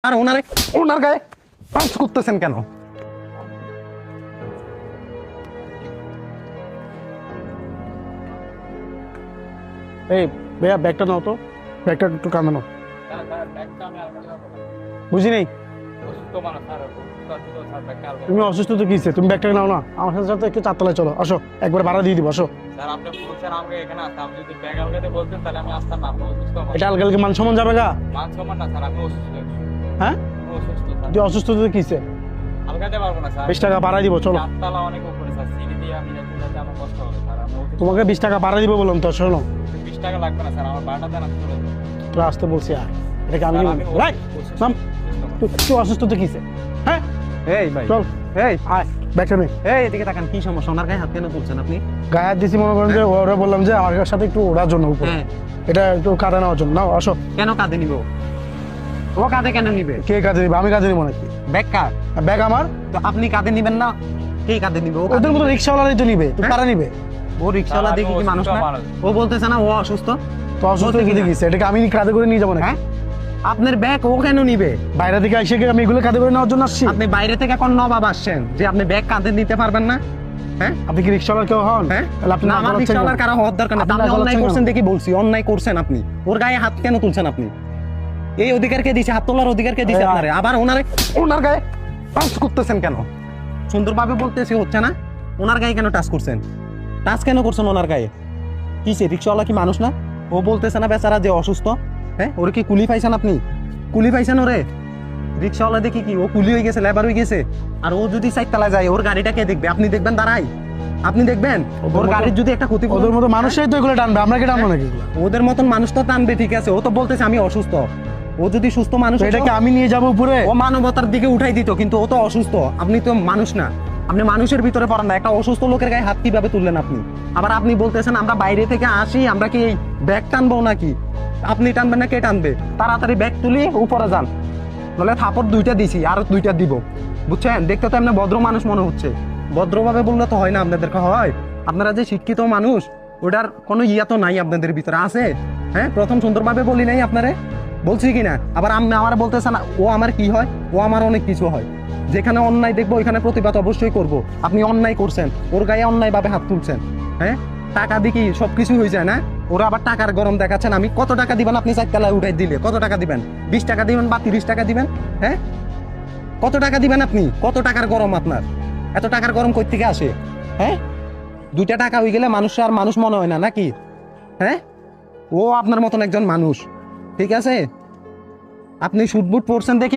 আর ওনার গায়ে পাঞ্চ করতেছেন কেন? এই ভাইয়া ব্যাগটা নাও তো, ব্যাগটা একটু কামে নাও। বুঝি নেই তুমি অসুস্থ তো কিসে, তুমি ব্যাগটা নাও না, আমার সাথে সাথে একটু চারতলায় চলো, আসো একবার ভাড়া দিয়ে দিব, আসো। স্যার আপনি বলছেন আমাকে এখানে আসতে, আপনি যদি ব্যাগ আলগাতে বলতেন তাহলে আমি আসতাম না। আপনি অসুস্থ মানুষ। এটা আলগালকে মান সম্মান যাবে গা? মান সম্মান না স্যার, আমি অসুস্থ। হ্যাঁ আমি অসুস্থ স্যার। তুই অসুস্থ তো কিসে? আলগাতে পারবো না স্যার। 20 টাকা ভাড়া দিব, চলো। চারতলা অনেক উপরে স্যার, সিঁড়ি দিয়ে আমি যেতে আমার কষ্ট হবে স্যার। আমি অসুস্থ। তোমাকে 20 টাকা ভাড়া দিব বললাম তো, শোনো। 20 টাকা লাগবে না স্যার, আমার ভাড়াটা দেন, আমি চলে যাবো। তোরা আসতে বলছি আর এটাকে আমি স্যার, আমি রাইট অসুস্থ। নাম। তুই অসুস্থ তো কিসে? হ্যাঁ এই ভাই, চল, এই আয় ব্যাগটা নে। এই এদিকে তাকান, কি সমস্যা? ওনার গায়ে হাত কেন তুলছেন আপনি? গায়ে হাত দিছি মনে করেন যে ওরা বললাম যে আমার সাথে একটু ওড়ার জন্য উপরে, হ্যাঁ। এটা একটু কাটা নেওয়ার জন্য। নাও আসো। কেন কাঁধে নিব? ও কাঁধে কেন নিবে? কে কাজে নিবে? আমি কাজে নিবো নাকি? ব্যাগ কার? ব্যাগ আমার। তো আপনি কাঁধে নিবেন না? কে কাঁধে নিবে? ও কাঁধে ওদের মতো নিবে। রিক্সাওয়ালারই তো নিবে, তো হ্যাঁ? কারা নিবে? ও রিক্সাওয়ালা স্যার, দেখি আমি কি মানুষ অসুস্থ না? মানুষ। ও বলতেছে না ও অসুস্থ? তো অসুস্থ বলতে কি কি না? দেখিস, এটাকে আমি কাঁধে করে নিয়ে যাবো নাকি? হ্যাঁ, আপনার ব্যাগ ও কেন নিবে? বাইরে থেকে এসে কি আমি এগুলো কাঁধে করে নেওয়ার জন্য আসছি? আপনি বাইরে থেকে এখন নবাব আসছেন যে আপনি ব্যাগ কাঁধে নিতে পারবেন না? হ্যাঁ আপনি কি রিক্সাওয়ালার কেউ হন? হ্যাঁ, তাহলে আপনি না, আমার নাক রিক্সাওয়ালার গলাচ্ছেন কারো হওয়ার দরকার নেই। আপনি আপনি নাক অন্যায় গলাচ্ছেন করছেন কেন? দেখি বলছি, অন্যায় করছেন আপনি। ওর গায়ে হাত কেন তুলছেন আপনি? এই অধিকার কে দিয়েছে? হাত তোলার অধিকার কে দিয়েছে এই, আপনারে? আবার ওনার গায়ে টাচ করতেছেন কেন? সুন্দরভাবে বলতেছি হচ্ছে না? ওনার গায়ে কেন টাচ করছেন? টাচ কেন করছেন ওনার গায়ে? কিসে? রিক্সাওয়ালা কি মানুষ না? ও বলতেছে না বেচারা যে অসুস্থ? হ্যাঁ, ওরে কি কুলি পাইছেন আপনি? কুলি পাইছেন ওরে? রিক্সাওয়ালা দেখি কি ও কুলি হয়ে গেছে, লেবার হয়ে গেছে? আর ও যদি চারতলায় যায়, ওর গাড়িটা কে দেখবে? আপনি দেখবেন দাঁড়াই? আপনি দেখবেন? ওদের ওর মতো- গাড়ির যদি একটা ক্ষতি ওদের মতো মানুষই তো এগুলো টানবে, আমরা কি টানবো নাকি এগুলো? ওদের মতন মানুষ তো টানবে, ঠিক আছে? ও তো বলতেছে আমি অসুস্থ। ও যদি সুস্থ মানুষ তো হতো, এটাকে আমি নিয়ে যাবো উপরে? ও মানবতার দিকে উঠাই দিত, কিন্তু ও তো অসুস্থ। আপনি তো মানুষ না, আপনি মানুষের ভিতরে পড়েন না। একটা অসুস্থ লোকের গায়ে হাত কিভাবে তুললেন আপনি? আবার আপনি বলতেছেন আমরা বাইরে থেকে আসি, আমরা কি এই ব্যাগ টানবো নাকি? আপনি টানবেন না কে টানবে? তাড়াতাড়ি ব্যাগ তুলি উপরে যান, নাহলে থাপড় 2টা দিছি, আর 2টা দিব। বুঝছেন? দেখতে তো এমনি ভদ্র মানুষ মনে হচ্ছে। ভদ্রভাবে বললে তো হয় না, আপনাদেরকে হয়? আপনারা যে শিক্ষিত মানুষ, ওটার কোনো ইয়া তো নাই আপনাদের ভিতরে, আছে? হ্যাঁ, প্রথম সুন্দরভাবে বলি নাই আপনারে? বলছি কি না? আবার আপনি আমার বলতেছেন ও আমার কি হয়? ও আমার অনেক কিছু হয়। যেখানে অন্যায় দেখবো ওইখানে প্রতিবাদ অবশ্যই করব। আপনি অন্যায় করছেন, ওর গায়ে অন্যায়ভাবে হাত তুলছেন। হ্যাঁ, টাকা দিয়ে কি সবকিছু হয়ে যায় না? ওরা আবার টাকার গরম দেখাচ্ছেন। আমি কত টাকা দিবেন আপনি চারতলায় উঠাই দিলে? কত টাকা দিবেন? 20 টাকা দিবেন বা 30 টাকা দিবেন? হ্যাঁ, কত টাকা দিবেন আপনি? কত টাকার গরম আপনার? এত টাকার গরম কই থেকে আসে? হ্যাঁ, 2টা টাকা হয়ে গেলে মানুষ আর মানুষ মনে হয় না নাকি? হ্যাঁ, ও আপনার মতন একজন মানুষ, ঠিক আছে? আপনি সুটবুট পরছেন দেখি